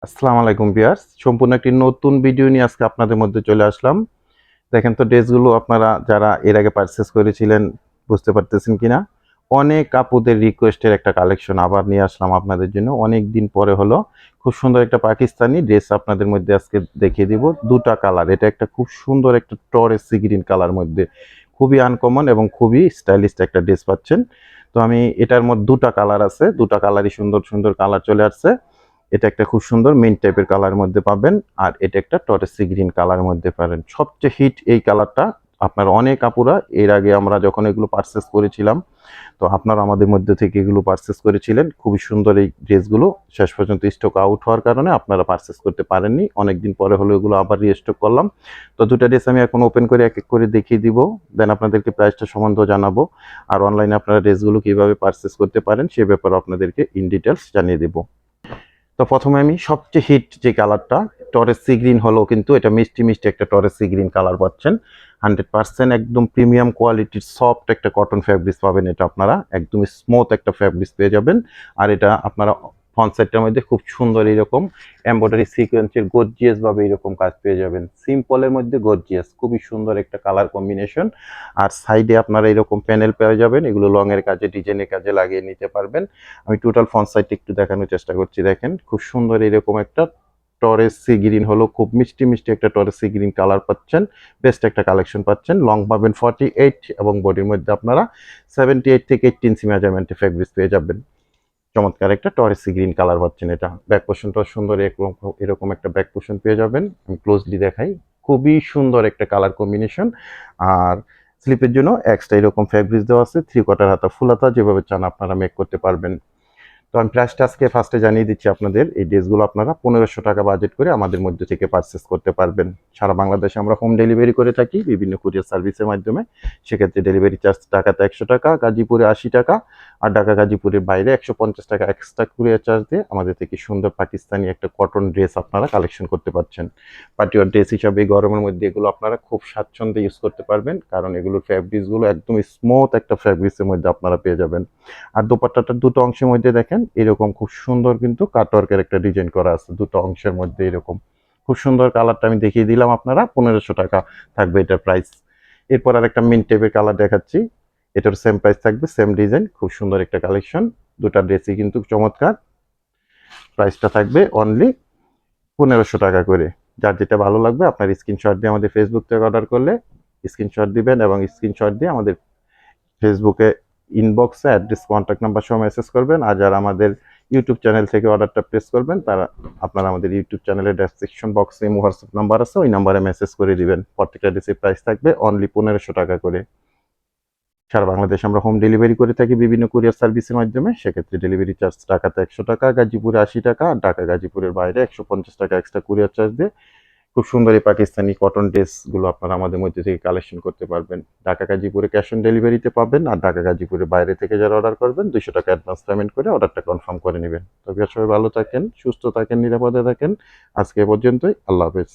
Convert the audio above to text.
আসসালামু আলাইকুম ভিউয়ার্স, সম্পূর্ণ একটি নতুন ভিডিও নিয়ে আজকে আপনাদের মধ্যে চলে আসলাম। দেখেন তো ড্রেসগুলো আপনারা যারা এর আগে পারচেজ করেছিলেন বুঝতে পারতেছেন কিনা। অনেক আপুদের রিকোয়েস্টের একটা কালেকশন আবার নিয়ে আসলাম আপনাদের জন্য। অনেক দিন পরে হলো খুব সুন্দর একটা পাকিস্তানি ড্রেস আপনাদের মধ্যে আজকে দেখিয়ে দিব। দুটা কালার, এটা একটা খুব সুন্দর একটা টরে সি গ্রিন কালার মধ্যে খুবই আনকমন এবং খুবই স্টাইলিশ একটা ড্রেস পাচ্ছেন। তো আমি এটার মধ্যে দুটা কালার আছে, দুটা কালারই সুন্দর সুন্দর কালার চলে আসছে। এটা একটা খুব সুন্দর মিন্ট টাইপের কালার মধ্যে পাবেন, আর এটা একটা টরেসি গ্রিন কালার মধ্যে পাবেন। সবচেয়ে হিট এই কালারটা। আপনার অনেক আপুরা এর আগে আমরা যখন এগুলো পারচেস করেছিলাম, তো আপনারা আমাদের মধ্যে থেকে এগুলো পারচেস করেছিলেন। খুবই সুন্দর এই ড্রেসগুলো। শেষ পর্যন্ত স্টক আউট হওয়ার কারণে আপনারা পারচেস করতে পারেননি, অনেকদিন পরে হলো এগুলো আবার রিস্টক করলাম। তো দুটা ড্রেস আমি এখন ওপেন করে এক এক করে দেখিয়ে দিব, দেন আপনাদেরকে প্রাইসটা সম্বন্ধেও জানাবো, আর অনলাইনে আপনারা ড্রেসগুলো কিভাবে পারচেস করতে পারেন সে ব্যাপারে আপনাদেরকে ইন ডিটেলস জানিয়ে দেবো। তো প্রথমে আমি সবচেয়ে হিট যে কালারটা টরেস সি গ্রিন হলো, কিন্তু এটা মিষ্টি মিষ্টি একটা টরেস সি গ্রিন কালার পাচ্ছেন। 100% একদম প্রিমিয়াম কোয়ালিটির সফট একটা কটন ফ্যাব্রিক্স পাবেন। এটা আপনারা একদম স্মুথ একটা ফ্যাব্রিক্স পেয়ে যাবেন। আর এটা আপনারা ফ্রন্ট সাইডটার মধ্যে খুব সুন্দর এরকম এমব্রয়ডারি সিকোয়েন্সের গর্জিয়াস ভাবে এরকম কাজ পেয়ে যাবেন। সিম্পলের মধ্যে গর্জিয়াস, খুবই সুন্দর একটা কালার কম্বিনেশন। আর সাইডে আপনারা এরকম প্যানেল পেয়ে যাবেন, এগুলো লং এর কাজে ডিজাইনের কাজে লাগিয়ে নিতে পারবেন। আমি টোটাল ফ্রন্ট সাইডটা একটু দেখানোর চেষ্টা করছি। দেখেন খুব সুন্দর এরকম একটা টরেস সি গ্রিন হলো, খুব মিষ্টি মিষ্টি একটা টরেস সি গ্রিন কালার পাচ্ছেন। বেস্ট একটা কালেকশন পাচ্ছেন। লং পাবেন 48 এবং বডির মধ্যে আপনারা 78 থেকে 80 ইঞ্চি মেজারমেন্টে ফেব্রিক্স পেয়ে যাবেন। চমৎকার একটা টরেস সি গ্রিন কালার পাচ্ছেন। এটা ব্যাক পোর্শনটাও সুন্দর, এরকম একটা ব্যাক পোর্শন পেয়ে যাবেন। আমি ক্লোজলি দেখাই, খুবই সুন্দর একটা কালার কম্বিনেশন। আর স্লিপের জন্য এক্সট্রা এরকম ফেব্রিক্স দেওয়া আছে, 3/4 হাতা ফুল হাতা, যেভাবে চান আপনারা মেক করতে পারবেন। তো আমি প্রাইসটা আজকে ফার্স্টে জানিয়ে দিচ্ছি আপনাদের। এই ড্রেসগুলো আপনারা 1500 টাকা বাজেট করে আমাদের মধ্যে থেকে পারচেস করতে পারবেন। সারা বাংলাদেশে আমরা হোম ডেলিভারি করে থাকি বিভিন্ন কুরিয়ার সার্ভিসের মাধ্যমে। সেক্ষেত্রে ডেলিভারি চার্জ ঢাকাতে 100 টাকা, গাজীপুরে 80 টাকা, আর ঢাকা গাজীপুরের বাইরে 150 টাকা এক্সট্রা কুরিয়ার চার্জ দিয়ে আমাদের থেকে সুন্দর পাকিস্তানি একটা কটন ড্রেস আপনারা কালেকশন করতে পারছেন। পার্টিওয়ার ড্রেস হিসাবে এই গরমের মধ্যে এগুলো আপনারা খুব স্বাচ্ছন্দ্যে ইউজ করতে পারবেন, কারণ এগুলোর ফ্যাব্রিক্সগুলো একদম স্মুথ একটা ফ্যাব্রিক্সের মধ্যে আপনারা পেয়ে যাবেন। আর দোপাট্টাটার দুটো অংশের মধ্যে দেখেন এরকম খুব সুন্দর কিন্তু কাটওয়ার্কের একটা ডিজাইন করা আছে দুটো অংশের মধ্যে। এরকম খুব সুন্দর কালারটা আমি দেখিয়ে দিলাম। আপনারা 1500 টাকা থাকবে এটার প্রাইস। এরপর আর একটা মিন্ট টাইপের কালার দেখাচ্ছি, এটার সেম প্রাইস থাকবে, সেম ডিজাইন, খুব সুন্দর একটা কালেকশন। দুটা ড্রেসই কিন্তু চমৎকার। প্রাইসটা থাকবে অনলি 1500 টাকা করে। যার যেটা ভালো লাগবে আপনার স্ক্রিনশট দিয়ে আমাদের ফেসবুক থেকে অর্ডার করলে স্ক্রিনশট দিবেন, এবং স্ক্রিনশট দিয়ে আমাদের ফেসবুকে ইনবক্সে অ্যাড্রেস কন্ট্যাক্ট নাম্বার সহ মেসেজ করবেন। আর যারা আমাদের ইউটিউব চ্যানেল থেকে অর্ডারটা প্লেস করবেন, তারা আপনারা আমাদের ইউটিউব চ্যানেলের ডেসক্রিপশন বক্সে হোয়াটসঅ্যাপ নাম্বার আছে, ওই নাম্বারে মেসেজ করে দিবেন। প্রত্যেকটা ড্রেসের প্রাইস থাকবে অনলি 1500 টাকা করে। সারা বাংলাদেশ আমরা হোম ডেলিভারি করে থাকি বিভিন্ন কুরিয়ার সার্ভিসের মাধ্যমে। সেক্ষেত্রে ডেলিভারি চার্জ ঢাকাতে 100 টাকা, গাজীপুরে 80 টাকা, আর ঢাকা গাজীপুরের বাইরে 150 টাকা এক্সট্রা কুরিয়ার চার্জ দিয়ে খুব সুন্দর এই পাকিস্তানি কটন ড্রেসগুলো আপনারা আমাদের মধ্যে থেকে কালেকশন করতে পারবেন। ঢাকা গাজীপুরে ক্যাশ অন ডেলিভারিতে পাবেন, আর ঢাকা গাজীপুরের বাইরে থেকে যারা অর্ডার করবেন 200 টাকা অ্যাডভান্স পেমেন্ট করে অর্ডারটা কনফার্ম করে নেবেন। তবে সবাই ভালো থাকেন, সুস্থ থাকেন, নিরাপদে থাকেন। আজকে এ পর্যন্তই। আল্লাহ হাফেজ।